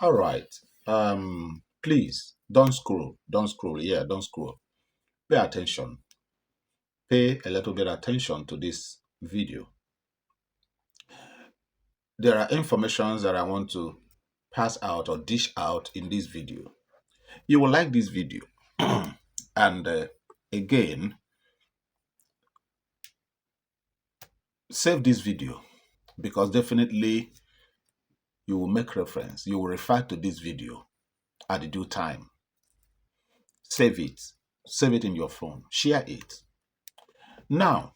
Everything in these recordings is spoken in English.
All right. Please don't scroll. Don't scroll. Yeah, don't scroll. Pay attention. Pay a little bit attention to this video. There are informations that I want to pass out or dish out in this video. You will like this video. And again, save this video because definitely you will make reference. You will refer to this video at the due time. Save it. Save it in your phone. Share it. Now,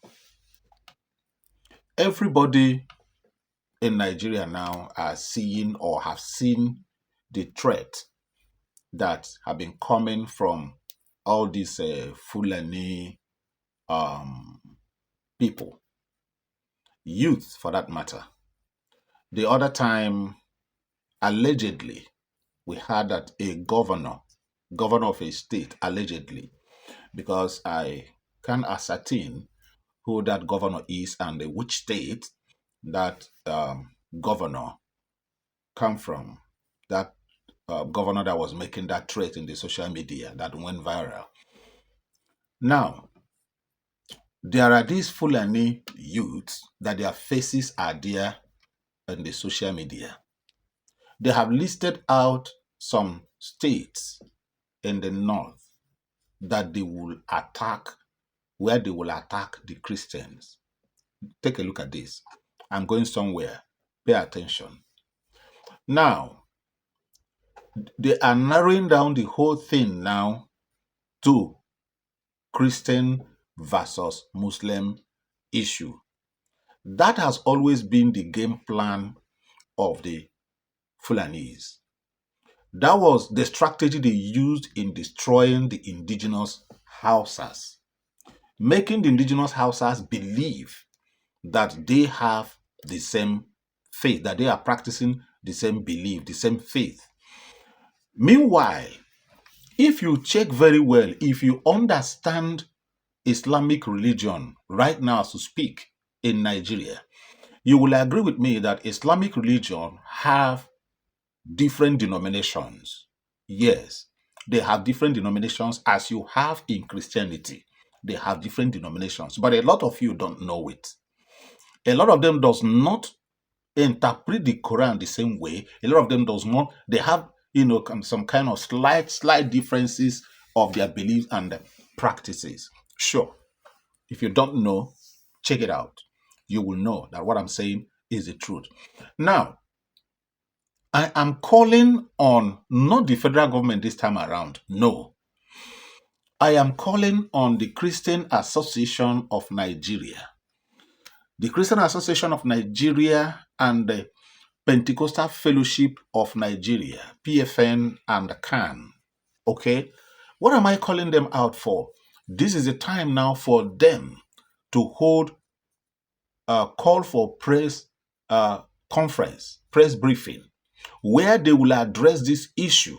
everybody in Nigeria now are seeing or have seen the threat that have been coming from all these Fulani people, youth for that matter. The other time, allegedly, we heard that a governor of a state, allegedly, because I can ascertain who that governor is and which state that governor come from, that governor that was making that threat in the social media that went viral. Now, there are these Fulani youths that their faces are there in the social media. They have listed out some states in the north that they will attack, where they will attack the Christians. Take a look at this. I'm going somewhere. Pay attention. Now, they are narrowing down the whole thing now to Christian versus Muslim issue. That has always been the game plan of the Fulanis. That was the strategy they used in destroying the indigenous Hausas, making the indigenous Hausas believe that they have the same faith, that they are practicing the same belief, the same faith. Meanwhile, if you check very well, if you understand Islamic religion right now as to speak in Nigeria, you will agree with me that Islamic religion have different denominations. Yes, they have different denominations as you have in Christianity. They have different denominations, but a lot of you don't know it. A lot of them does not interpret the Quran the same way. A lot of them does not. They have, some kind of slight differences of their beliefs and practices. Sure, if you don't know, check it out. You will know that what I'm saying is the truth. Now, I am calling on not the federal government this time around. No. I am calling on the Christian Association of Nigeria. The Christian Association of Nigeria and the Pentecostal Fellowship of Nigeria, PFN and CAN. Okay? What am I calling them out for? This is the time now for them to hold a call for press conference, press briefing, where they will address this issue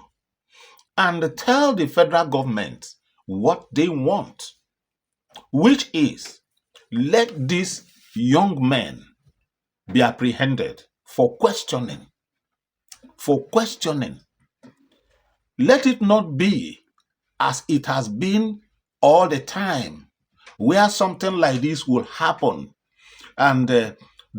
and tell the federal government what they want, which is let these young men be apprehended for questioning. For questioning. Let it not be as it has been all the time, where something like this will happen and they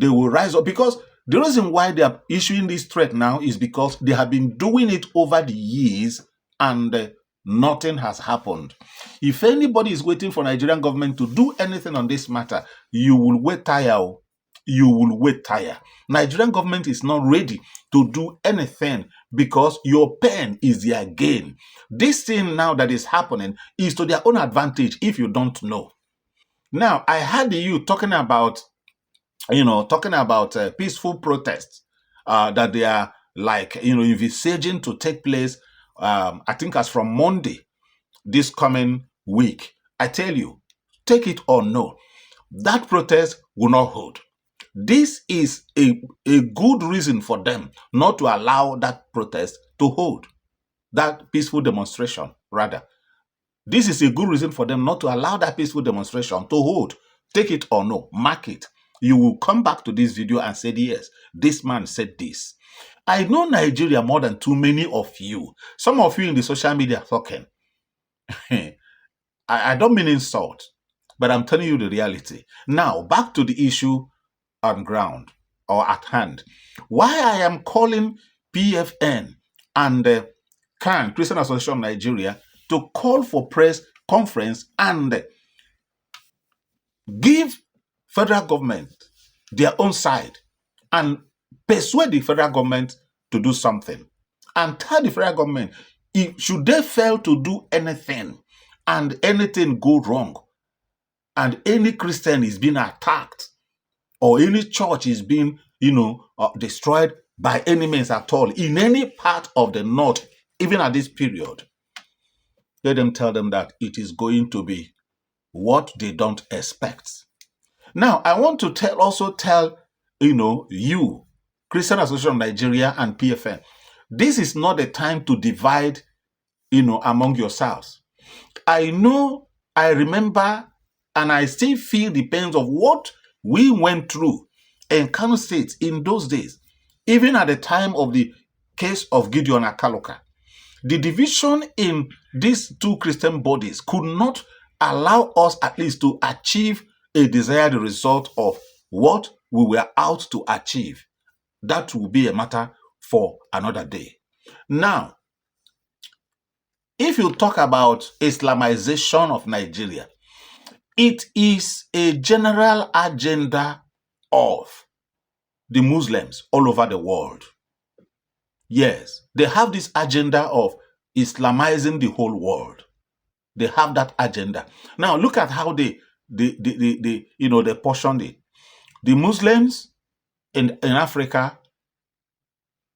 will rise up. Because the reason why they are issuing this threat now is because they have been doing it over the years and nothing has happened. If anybody is waiting for Nigerian government to do anything on this matter, you will wait tire. You will wait tire. Nigerian government is not ready to do anything because your pain is their gain. This thing now that is happening is to their own advantage if you don't know. Now, I heard you talking about peaceful protests that they are envisaging to take place, I think as from Monday, this coming week. I tell you, take it or no, that protest will not hold. This is a good reason for them not to allow that protest to hold, that peaceful demonstration, rather. This is a good reason for them not to allow that peaceful demonstration to hold. Take it or no, mark it. You will come back to this video and say, yes, this man said this. I know Nigeria more than too many of you. Some of you in the social media talking. I don't mean insult, but I'm telling you the reality. Now, back to the issue on ground or at hand. Why I am calling PFN and CAN, Christian Association of Nigeria, to call for press conference and give federal government their own side and persuade the federal government to do something and tell the federal government if should they fail to do anything and anything go wrong and any Christian is being attacked or any church is being destroyed by any means at all in any part of the north, even at this period, let them tell them that it is going to be what they don't expect. Now, I want to also tell you, Christian Association of Nigeria and PFN, this is not the time to divide, among yourselves. I know, I remember, and I still feel the pains of what we went through in Kano State in those days, even at the time of the case of Gideon Akaloka. The division in these two Christian bodies could not allow us at least to achieve a desired result of what we were out to achieve. That will be a matter for another day. Now, if you talk about Islamization of Nigeria, it is a general agenda of the Muslims all over the world. Yes, they have this agenda of Islamizing the whole world. They have that agenda. Now look at how they portion it. The Muslims in Africa,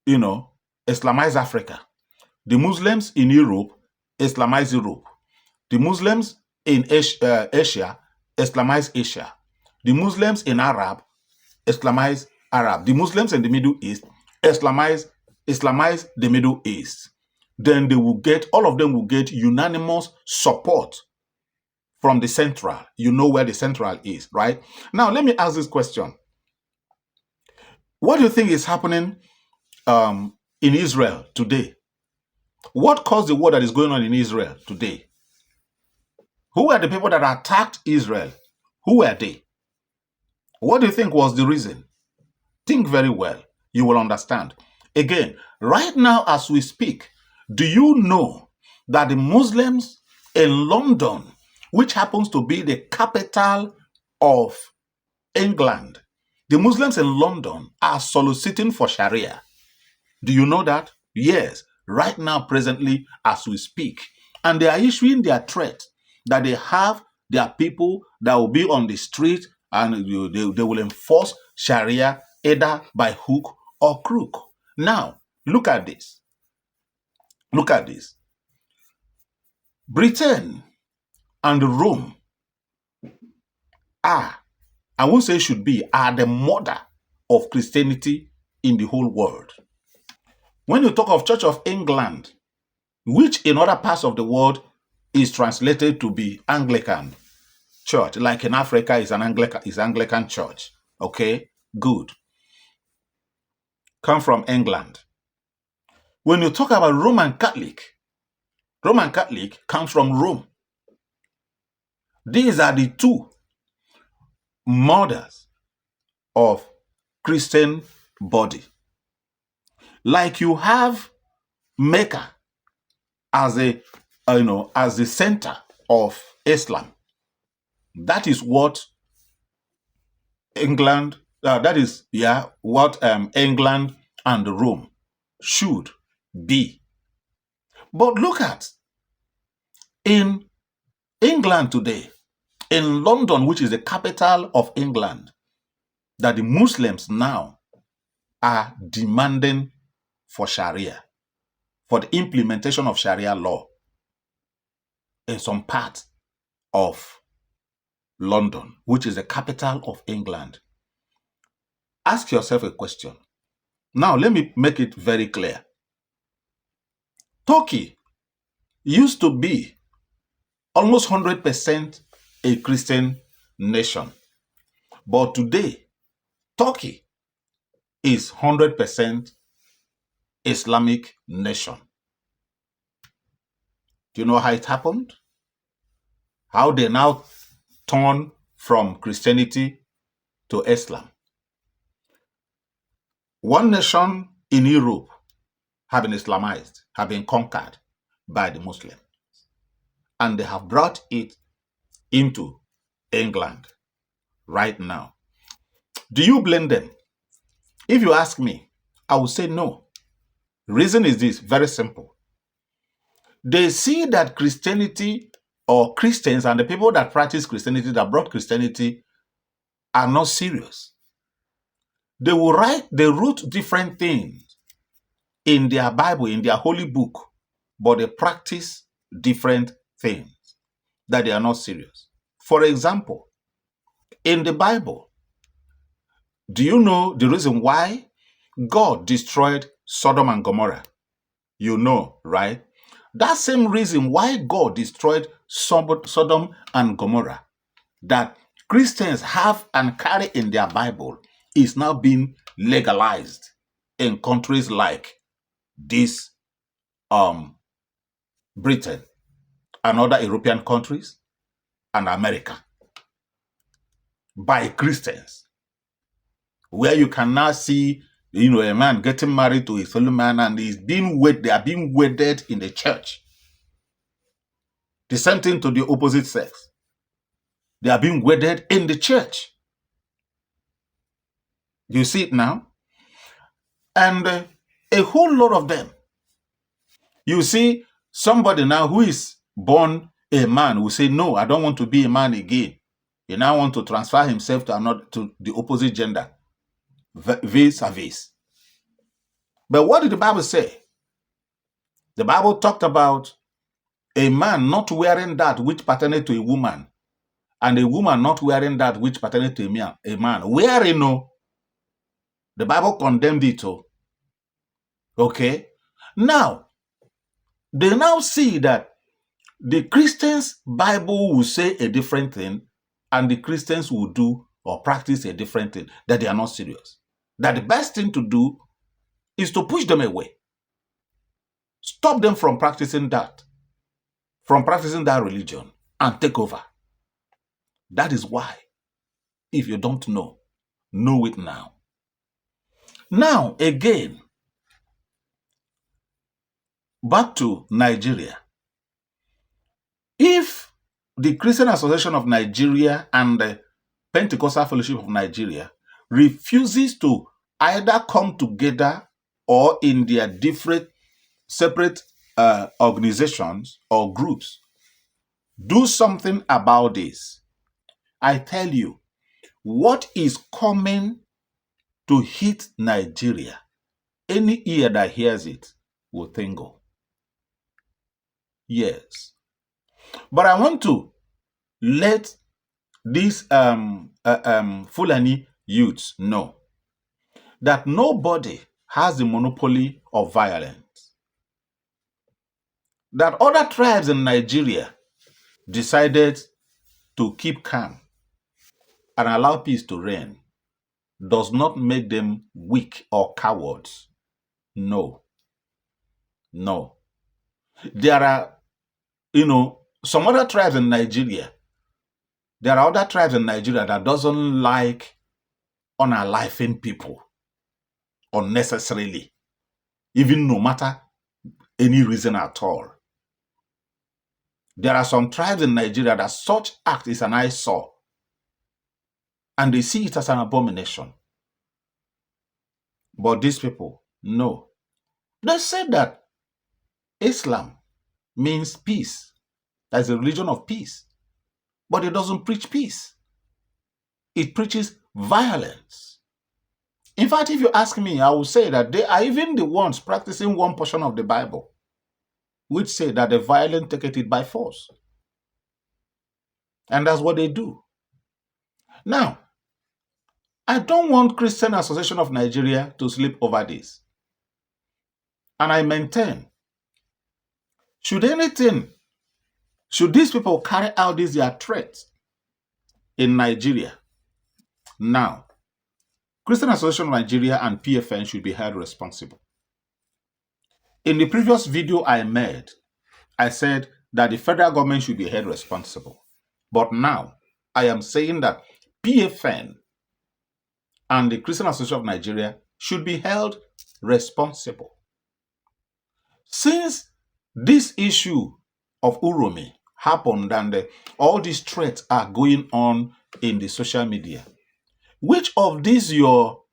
Islamize Africa. The Muslims in Europe, Islamize Europe. The Muslims in Asia, Islamize Asia. The Muslims in Arab, Islamize Arab. The Muslims in the Middle East, Islamize the Middle East. Then all of them will get unanimous support from the central. You know where the central is, right? Now, let me ask this question. What do you think is happening in Israel today? What caused the war that is going on in Israel today? Who are the people that attacked Israel? Who were they? What do you think was the reason? Think very well. You will understand. Again, right now as we speak, do you know that the Muslims in London, which happens to be the capital of England, the Muslims in London are soliciting for Sharia? Do you know that? Yes, right now, presently, as we speak. And they are issuing their threat that they have their people that will be on the street and they will enforce Sharia either by hook or crook. Now, look at this. Look at this. Britain and Rome are, I won't say should be, are the mother of Christianity in the whole world. When you talk of Church of England, which in other parts of the world is translated to be Anglican church, like in Africa is Anglican church. Okay, good. Come from England. When you talk about Roman Catholic comes from Rome. These are the two mothers of Christian body. Like you have Mecca as as the center of Islam. That is what England. England and Rome should be. But look at in England today, in London, which is the capital of England, that the Muslims now are demanding for Sharia, for the implementation of Sharia law in some part of London, which is the capital of England. Ask yourself a question. Now, let me make it very clear. Turkey used to be almost 100% a Christian nation. But today, Turkey is 100% Islamic nation. Do you know how it happened? How they now turn from Christianity to Islam. One nation in Europe have been Islamized, have been conquered by the Muslims, and they have brought it into England right now. Do you blame them? If you ask me, I will say no. Reason is this, very simple. They see that Christianity or Christians and the people that practice Christianity, that brought Christianity, are not serious. They will wrote different things in their Bible, in their holy book, but they practice different things, that they are not serious. For example, in the Bible, do you know the reason why God destroyed Sodom and Gomorrah? You know, right? That same reason why God destroyed Sodom and Gomorrah, that Christians have and carry in their Bible, is now being legalized in countries like this, Britain and other European countries and America, by Christians, where you can now see, a man getting married to a fellow man and they are being wedded in the church. The same thing to the opposite sex. They are being wedded in the church. You see it now? And a whole lot of them. You see somebody now who is born a man will say, no, I don't want to be a man again. He now want to transfer himself to the opposite gender, vis-a-vis. But what did the Bible say? The Bible talked about a man not wearing that which pertained to a woman, and a woman not wearing that which pertained to a man. Wearing, no. The Bible condemned it. Okay? Now, they now see that the Christians' Bible will say a different thing, and the Christians will do or practice a different thing, that they are not serious. That the best thing to do is to push them away. Stop them from practicing that religion, and take over. That is why, if you don't know it now. Now, again, back to Nigeria. If the Christian Association of Nigeria and the Pentecostal Fellowship of Nigeria refuses to either come together or in their different separate organizations or groups, do something about this, I tell you, what is coming to hit Nigeria, any ear that hears it will tingle. Yes. But I want to let these Fulani youths know that nobody has the monopoly of violence. That other tribes in Nigeria decided to keep calm and allow peace to reign does not make them weak or cowards. No. There are, some other tribes in Nigeria. There are other tribes in Nigeria that doesn't like unaliving people unnecessarily, even no matter any reason at all. There are some tribes in Nigeria that such act is an eyesore, and they see it as an abomination. But these people, no. They said that Islam means peace. That's a religion of peace. But it doesn't preach peace. It preaches violence. In fact, if you ask me, I will say that they are even the ones practicing one portion of the Bible, which say that the violent take it by force. And that's what they do. Now, I don't want Christian Association of Nigeria to sleep over this. And I maintain, should these people carry out their threats in Nigeria, now, Christian Association of Nigeria and PFN should be held responsible. In the previous video I made, I said that the federal government should be held responsible. But now, I am saying that PFN and the Christian Association of Nigeria should be held responsible. Since this issue of Uromi happened and all these threats are going on in the social media, which of these your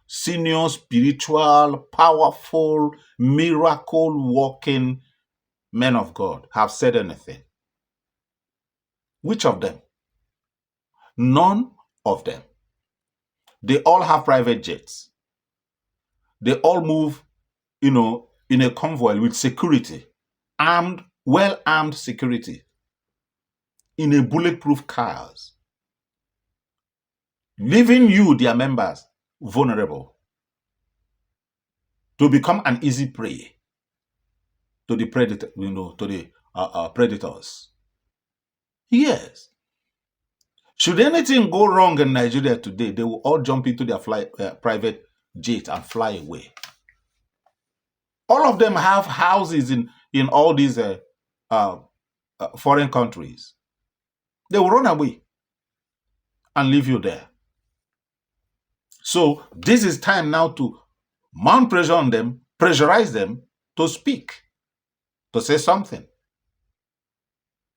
senior spiritual, powerful, miracle working men of God have said anything? Which of them? None of them. They all have private jets. They all move, in a convoy with security, armed, well-armed security, in a bulletproof cars, leaving you, their members, vulnerable to become an easy prey to the predator, to the predators. Yes. Should anything go wrong in Nigeria today, they will all jump into their private jet and fly away. All of them have houses in all these foreign countries. They will run away and leave you there. So this is time now to mount pressure on them, pressurize them to speak, to say something.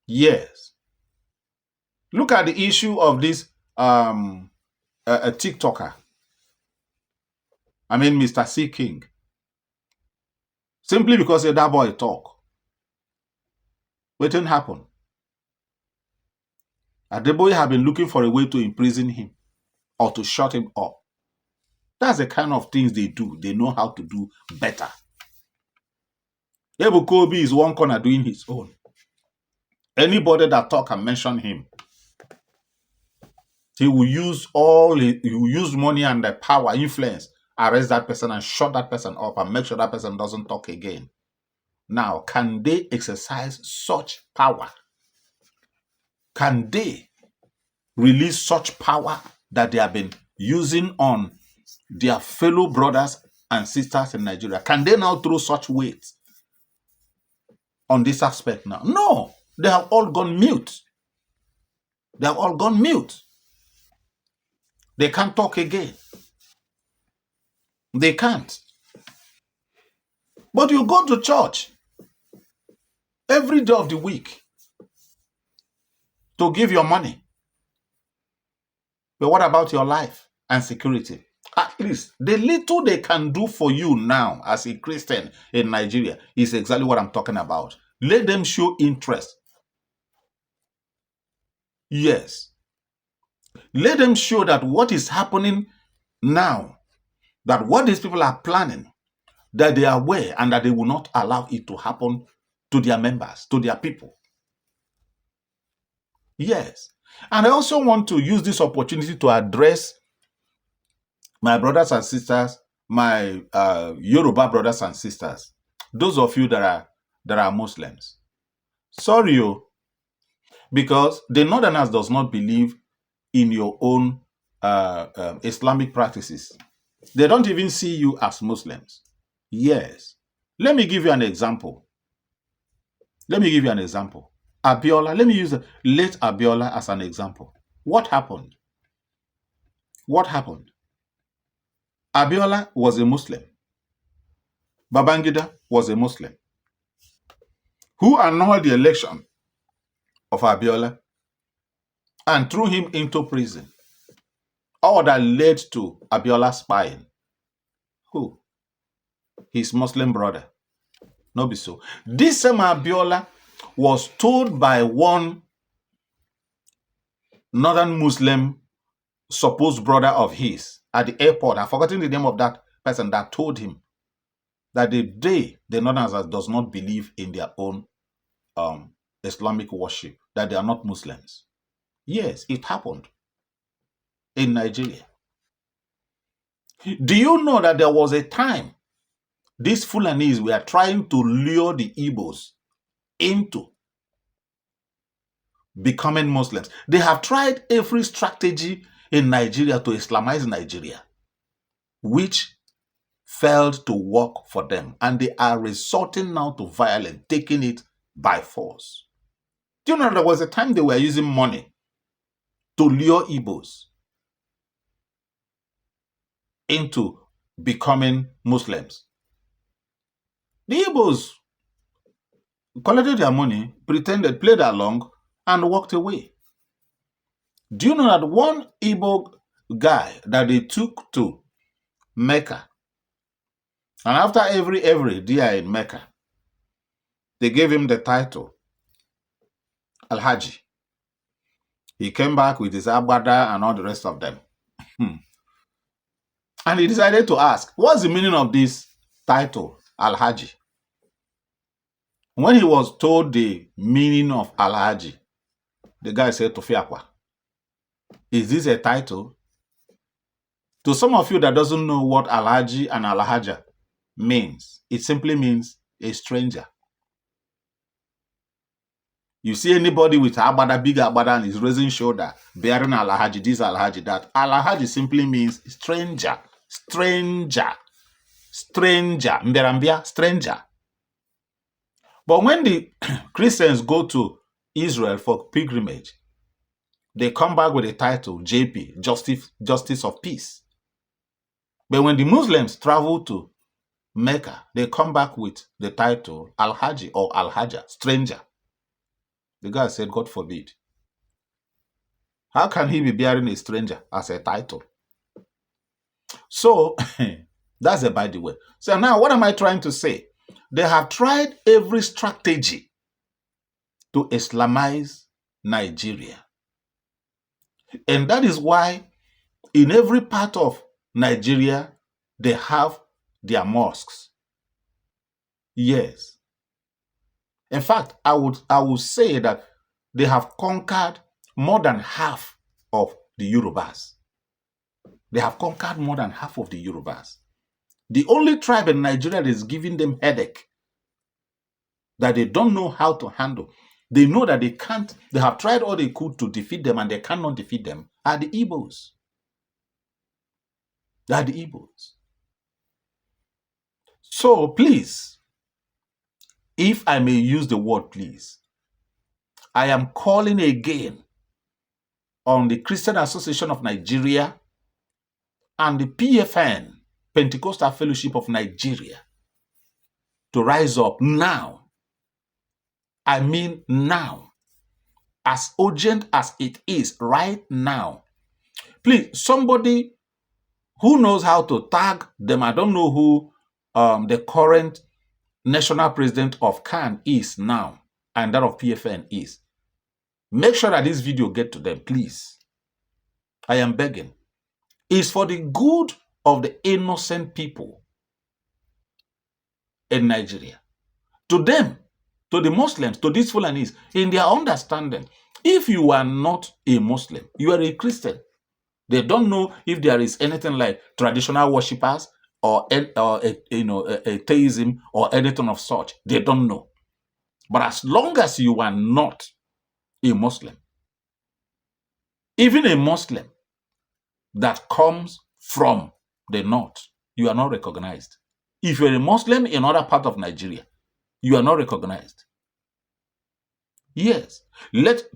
Yes. Look at the issue of this a TikToker. I mean, Mr. C. King. Simply because that boy talk. What didn't happen? The boy have been looking for a way to imprison him or to shut him up. That's the kind of things they do. They know how to do better. Ebu Kobi is one corner doing his own. Anybody that talk and mention him, he will use money and the power, influence, arrest that person and shut that person up and make sure that person doesn't talk again. Now, can they exercise such power? Can they release such power that they have been using on their fellow brothers and sisters in Nigeria? Can they now throw such weight on this aspect now? No, they have all gone mute. They have all gone mute. They can't talk again. They can't. But you go to church every day of the week to give your money. But what about your life and security? At least the little they can do for you now as a Christian in Nigeria is exactly what I'm talking about. Let them show interest. Yes. Let them show that what is happening now, that what these people are planning, that they are aware and that they will not allow it to happen to their members, to their people. Yes. And I also want to use this opportunity to address my brothers and sisters, my Yoruba brothers and sisters, those of you that are Muslims. Sorry, because the Northerners does not believe in your own Islamic practices. They don't even see you as Muslims. Yes. Let me give you an example. Abiola, let me use late Abiola as an example. What happened? Abiola was a Muslim. Babangida was a Muslim. Who annulled the election of Abiola and threw him into prison? All that led to Abiola spying. Who? His Muslim brother. No be so. This same Abiola was told by one northern Muslim supposed brother of his at the airport. I've forgotten the name of that person that told him that the Northerners does not believe in their own Islamic worship, that they are not Muslims. Yes, it happened in Nigeria. Do you know that there was a time these Fulanis were trying to lure the Igbos into becoming Muslims? They have tried every strategy in Nigeria to Islamize Nigeria, which failed to work for them, and they are resorting now to violence, taking it by force. Do you know there was a time they were using money to lure Igbos into becoming Muslims? The Igbos collected their money, pretended, played along, and walked away. Do you know that one Igbo guy that they took to Mecca, and after every day in Mecca, they gave him the title Al-Haji. He came back with his agbada and all the rest of them. And he decided to ask, what's the meaning of this title, Al-Haji? When he was told the meaning of Al-Haji, the guy said, Tofiakwa, is this a title? To some of you that doesn't know what Al-Haji and Al-Haja means, it simply means a stranger. You see anybody with agbada, big agbada, and is raising shoulder, bearing Al-Haji, this Al-Haji, that. Al-Haji simply means stranger, stranger, stranger, mberambia, stranger. But when the Christians go to Israel for pilgrimage, they come back with the title JP, Justice of Peace. But when the Muslims travel to Mecca, they come back with the title Al-Haji or Al-Haja, stranger. The guy said, God forbid. How can he be bearing a stranger as a title? So, that's a by the way. So now, what am I trying to say? They have tried every strategy to Islamize Nigeria. And that is why in every part of Nigeria, they have their mosques. Yes. In fact, I would say that they have conquered more than half of the Yorubas. They have conquered more than half of the Yorubas. The only tribe in Nigeria that is giving them headache, that they don't know how to handle, they know that they can't, they have tried all they could to defeat them and they cannot defeat them, are the Igbos. They are the Igbos. So please, if I may use the word please, I am calling again on the Christian Association of Nigeria and the PFN, Pentecostal Fellowship of Nigeria, to rise up now. I mean now. As urgent as it is right now. Please, somebody who knows how to tag them, I don't know who the current national president of CAN is now, and that of PFN is. Make sure that this video get to them, please. I am begging. It's for the good of the innocent people in Nigeria. To them, to the Muslims, to these Fulanis, in their understanding, if you are not a Muslim, you are a Christian. They don't know if there is anything like traditional worshippers or a theism or anything of such. They don't know. But as long as you are not a Muslim, even a Muslim that comes from the north, you are not recognized. If you're a Muslim in other part of Nigeria, you are not recognized. Yes.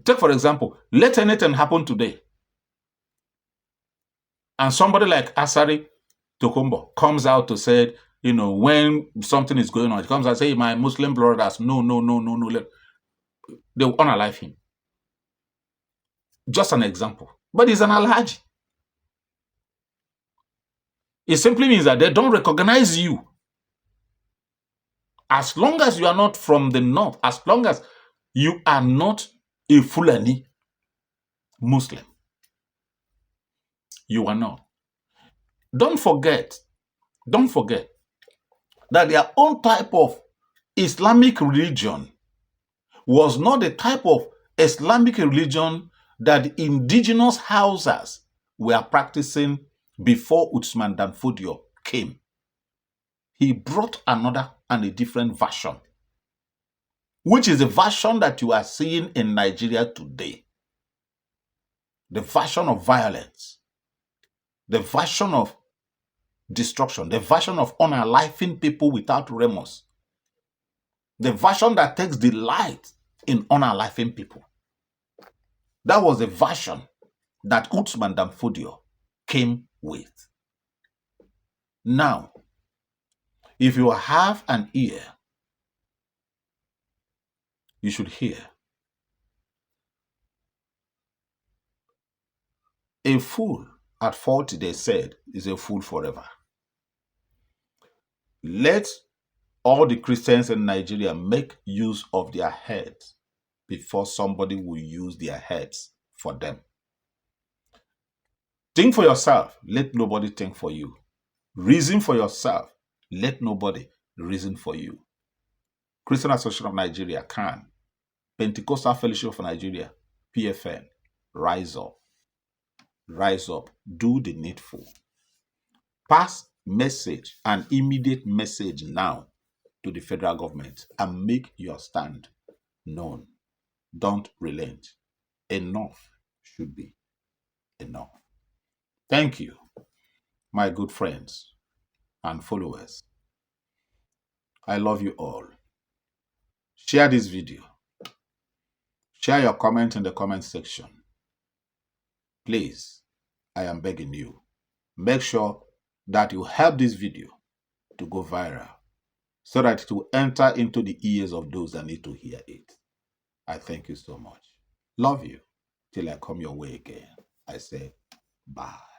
Take for example, let anything happen today, and somebody like Asari Tokumbo comes out to say, when something is going on, he comes and say, my Muslim brothers, no. They will unalive him. Just an example. But he's an Alhaji. It simply means that they don't recognize you. As long as you are not from the north, as long as you are not a Fulani Muslim, you are not. Don't forget that their own type of Islamic religion was not the type of Islamic religion that the indigenous Hausas were practicing before Usman Dan Fodio came. He brought another and a different version, which is the version that you are seeing in Nigeria today. The version of violence, the version of destruction, the version of unaliving people without remorse, the version that takes delight in unaliving people. That was the version that Uthman Danfodio came with. Now, if you have an ear, you should hear. A fool at 40, they said, is a fool forever. Let all the Christians in Nigeria make use of their heads before somebody will use their heads for them. Think for yourself. Let nobody think for you. Reason for yourself. Let nobody reason for you. Christian Association of Nigeria, CAN. Pentecostal Fellowship of Nigeria, PFN. Rise up. Rise up. Do the needful. Pass message, an immediate message now to the federal government and make your stand known. Don't relent. Enough should be enough. Thank you, my good friends and followers. I love you all. Share this video. Share your comment in the comment section. Please, I am begging you. Make sure that you help this video to go viral so that it will enter into the ears of those that need to hear it. I thank you so much. Love you. Till I come your way again, I say bye.